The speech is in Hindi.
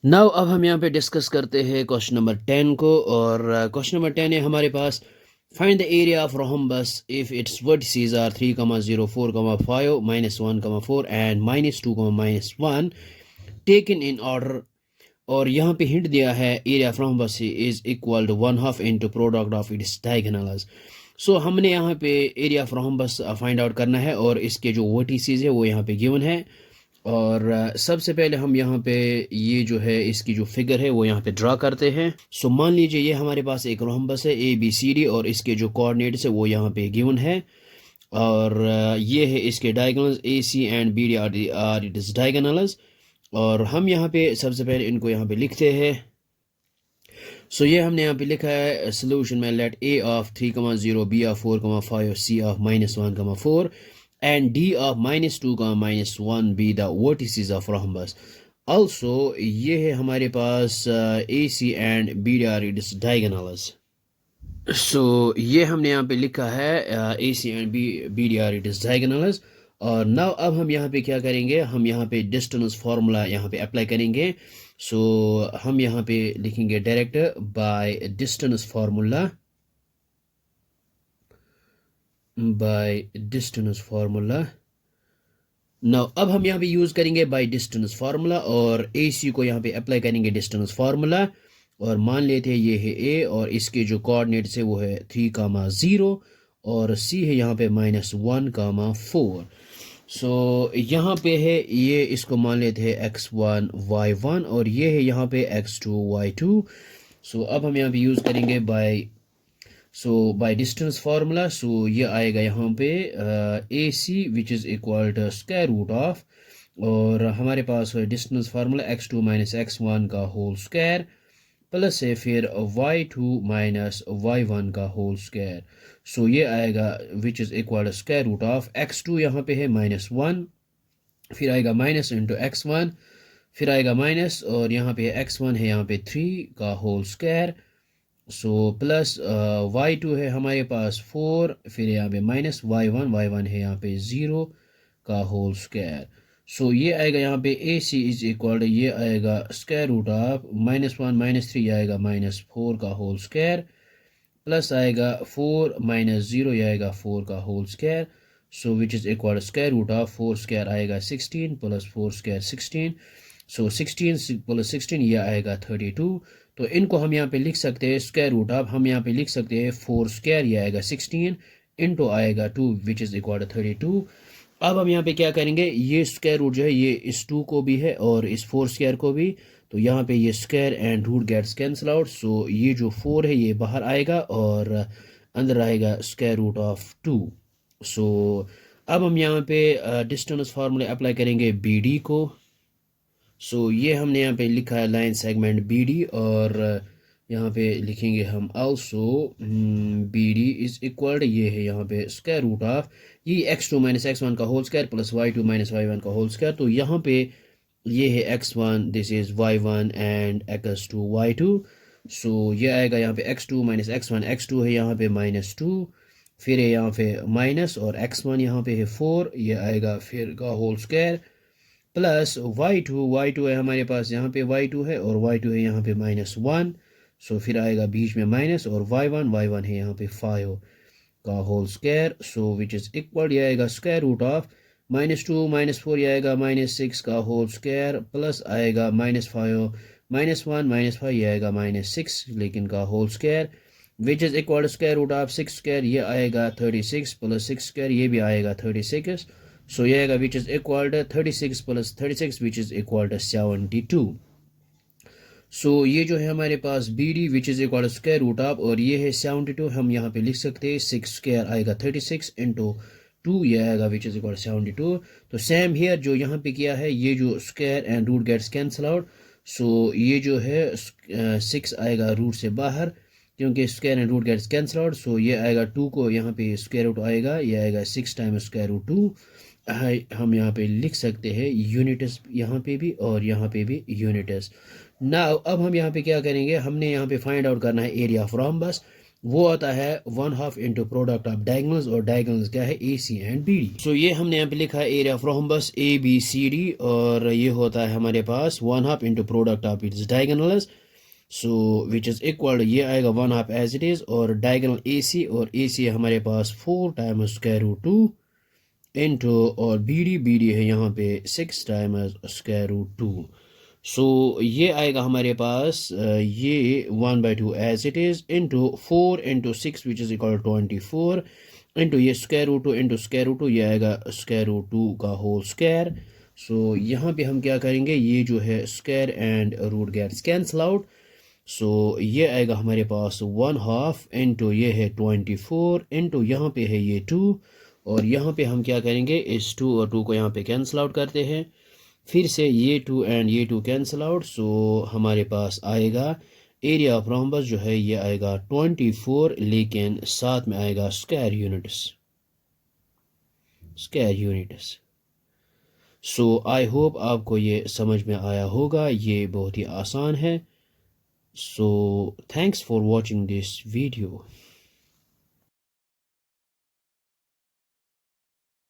नाउ अब हम यहाँ पे डिस्कस करते हैं क्वेश्चन नंबर 10 को। और क्वेश्चन नंबर 10 है हमारे पास, find the area of rhombus if its vertices are 3,0, 4,5 -1, 4 and -2, -1 taken in order. और यहाँ पे हिंट दिया है area of rhombus is equal to 1/2 into product of its diagonals. So हमने यहाँ पे area of rhombus find out करना है और इसके जो वर्टिसेस है वो यहाँ पे गिवन है। और सबसे पहले हम यहाँ पे ये जो है इसकी जो फिगर है वो यहाँ पे ड्रा करते हैं। सो मान लीजिए ये हमारे पास एक रोम्बस है ABCD और इसके जो कोऑर्डिनेट्स है वो यहाँ पे गिवन है। और ये है इसके diagonals AC and BD are it is diagonals. और हम यहाँ पे सबसे पहले इनको यहाँ पे लिखते हैं। सो ये हमने यहाँ पे लिखा है सोल्यूशन में, let A of 3,0, B of 4,5, C of -1, 4 and D of -2, -1 be the vertices of rhombus. Also ये है हमारे पास AC and BD are its diagonals. So ये हमने यहाँ पे लिखा है AC and BD are its diagonals. और नाउ अब हम यहाँ पे क्या करेंगे, हम यहाँ पे डिस्टेंस फार्मूला यहाँ पे अप्लाई करेंगे। सो हम यहाँ पे लिखेंगे direct by distance formula, now अब हम यहाँ पे यूज करेंगे बाय डिस्टेंस फार्मूला और AC को यहाँ पे अप्लाई करेंगे डिस्टेंस फार्मूला। और मान लेते हैं ये है A और इसके जो कोऑर्डिनेट्स है वो है 3,0 और C है यहाँ पे -1, 4। सो यहाँ पे है ये, इसको मान लेते हैं x1 y1 और ये है यहाँ पे x2 y2। सो अब हम यहाँ पे यूज करेंगे बाय डिस्टेंस फार्मूला। सो ये आएगा यहाँ पे AC which is equal to square root of, और हमारे पास है डिस्टेंस फार्मूला x2 -x1 का होल स्क्वायर प्लस है फिर y2 -y1 का होल स्क्वायर। सो ये आएगा which is equal to square root of x2 यहाँ पे है -1, फिर आएगा माइनस इंटू x1, फिर आएगा माइनस और यहाँ पे x1 है यहाँ पे 3 का whole square. So plus y2 है हमारे पास 4, फिर यहाँ पे माइनस y1 है यहाँ पे 0 का होल स्क्वायर। सो ये आएगा यहाँ पे AC इज इक्वल टू, ये आएगा स्क्वायर रूट ऑफ -1 -3 आएगा -4 का होल स्क्वायर, प्लस आएगा 4 -0 ये आएगा 4 का whole square. So which is equal square root of 4 square आएगा 16 प्लस 4 स्क्वायर 16। सो 16 प्लस 16 ये आएगा 32। तो इनको हम यहाँ पे लिख सकते हैं स्क्वायर रूट ऑफ, हम यहाँ पे लिख सकते हैं 4 स्क्वायर ये आएगा 16 इंटू आएगा 2 विच इज़ इक्वल टू 32। अब हम यहाँ पे क्या करेंगे, ये स्क्वायर रूट जो है ये इस 2 को भी है और इस 4 स्क्वायर को भी, तो यहाँ पे ये square and root gets cancel out. So ये जो 4 है ये बाहर आएगा और अंदर आएगा स्क्वायर रूट ऑफ 2। सो अब हम यहाँ पे डिस्टेंस फार्मूले अप्लाई करेंगे BD को। सो ये हमने यहाँ पे लिखा है लाइन सेगमेंट BD और यहाँ पे लिखेंगे हम आल्सो BD इज इक्वल, ये है यहाँ पे स्क्वायर रूट ऑफ ये x2 -x1 का whole square plus y2 -y1 का होल स्क्वायर। तो यहाँ पे ये है x1, this is y1 and x2 y2। सो ये आएगा यहाँ पे x2 -x1, x2 है यहाँ पे -2, फिर है यहाँ पे माइनस और x1 यहाँ पे है 4, ये आएगा फिर का होल स्क्वायर प्लस y2 है हमारे पास यहाँ पे y2 है और y2 है यहाँ पे -1। सो फिर आएगा बीच में माइनस और y1 है यहाँ पे 5 का whole square. So which is equal, ये आएगा स्क्वायर रूट ऑफ -2 -4 ये आएगा -6 का होल स्क्वायर प्लस आएगा -5 -1 -5 ये आएगा -6 लेकिन का whole square which is equal square root of 6 square ये आएगा 36 प्लस 6 स्क्वायर ये भी आएगा 36। सो ये आएगा which is equal to 36 plus 36 which is equal to 72। So ये जो है हमारे पास BD which is equal square root of और ये है 72, हम यहाँ पे लिख सकते हैं 6 स्क्वायर आएगा 36 इंटू 2 ये आएगा विच इज़ इक्वल 72। तो सेम हेयर जो यहाँ पे किया है, ये जो square and root gets cancel out. So ये जो है 6 आएगा रूट से बाहर क्योंकि square and root gets cancel out. So ये आएगा 2 को यहाँ पे स्क्वायर रूट आएगा, ये आएगा 6 टाइम्स स्क्वायर रूट 2। हम यहाँ पे लिख सकते हैं यूनिट्स यहाँ पे भी और यहाँ पे भी यूनिट्स। नाउ अब हम यहाँ पे क्या करेंगे, हमने यहाँ पे फाइंड आउट करना है एरिया ऑफ रोम्बस। वो आता है 1/2 इंटू प्रोडक्ट ऑफ डायगोनल्स, और डायगोनल्स क्या है ए सी एंड बी डी। सो ये हमने यहाँ पे लिखा है एरिया फ्रॉम बस ए बी सी डी, और ये होता है हमारे पास 1/2 into product of its diagonals, so which is equal, ये आएगा 1/2 एज इट इज़, और डायगोनल ए सी, और ए सी हमारे पास 4 टाइम्स स्क्वायर रूट 2 इंटू, और बी डी है यहाँ पे 6 टाइम्स स्क्वायर रूट 2। सो ये आएगा हमारे पास ये 1/2 as it is into 4 into 6 which is equal 24 into ये square root 2 into square root 2, ये आएगा स्क्वायर रूट 2 का होल स्क्वायर। सो यहाँ पे हम क्या करेंगे, ये जो है square and root gets cancel out. So ये आएगा हमारे पास 1/2 इंटू ये है 24 इंटू यहाँ पे है ये 2, और यहाँ पे हम क्या करेंगे, इस 2 और 2 को यहाँ पे कैंसिल आउट करते हैं, फिर से ये 2 एंड ये 2 कैंसिल आउट। सो हमारे पास आएगा एरिया ऑफ रोम्बस जो है ये आएगा 24, लेकिन साथ में आएगा square units, square units. So I hope आपको ये समझ में आया होगा, ये बहुत ही आसान है। So thanks for watching this video.